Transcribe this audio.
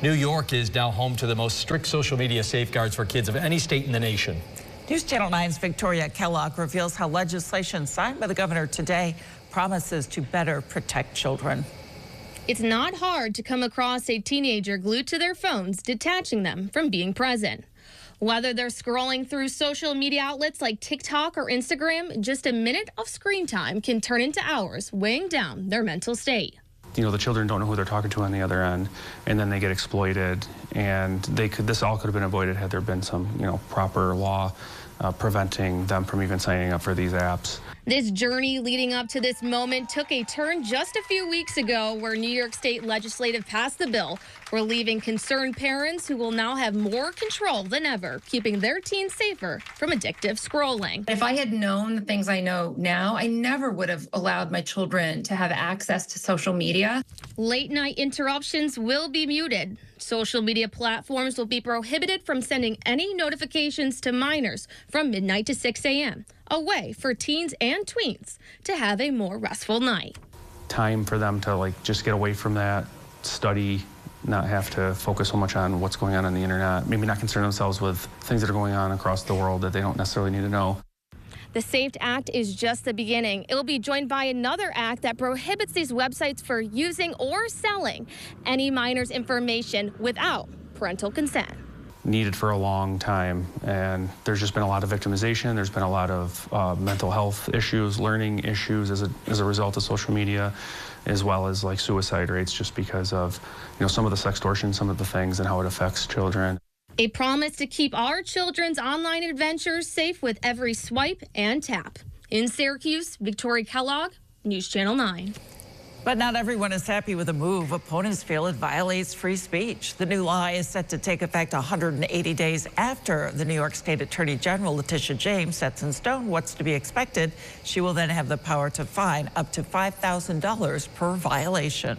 New York is now home to the most strict social media safeguards for kids of any state in the nation. News Channel 9's Victoria Kellogg reveals how legislation signed by the governor today promises to better protect children. It's not hard to come across a teenager glued to their phones, detaching them from being present. Whether they're scrolling through social media outlets like TikTok or Instagram, just a minute of screen time can turn into hours, weighing down their mental state. You know, the children don't know who they're talking to on the other end, and then they get exploited, and this all could have been avoided had there been some, proper law preventing them from even signing up for these apps. This journey leading up to this moment took a turn just a few weeks ago, where New York State legislative passed the bill relieving concerned parents who will now have more control than ever, keeping their teens safer from addictive scrolling. If I had known the things I know now, I never would have allowed my children to have access to social media. Late night interruptions will be muted. Social media platforms will be prohibited from sending any notifications to minors from midnight to 6 a.m., a way for teens and tweens to have a more restful night. Time for them to just get away from that, study, not have to focus so much on what's going on the internet, maybe not concern themselves with things that are going on across the world that they don't necessarily need to know. The SAFE Act is just the beginning. It will be joined by another act that prohibits these websites for using or selling any minor's information without parental consent. Needed for a long time, and there's just been a lot of victimization. There's been a lot of mental health issues, learning issues as a result of social media, as well as suicide rates, just because of some of the sextortion, some of the things, and how it affects children. A promise to keep our children's online adventures safe with every swipe and tap. In Syracuse, Victoria Kellogg, News Channel 9. But not everyone is happy with the move. Opponents feel it violates free speech. The new law is set to take effect 180 days after the New York State Attorney General Letitia James sets in stone what's to be expected. She will then have the power to fine up to $5,000 per violation.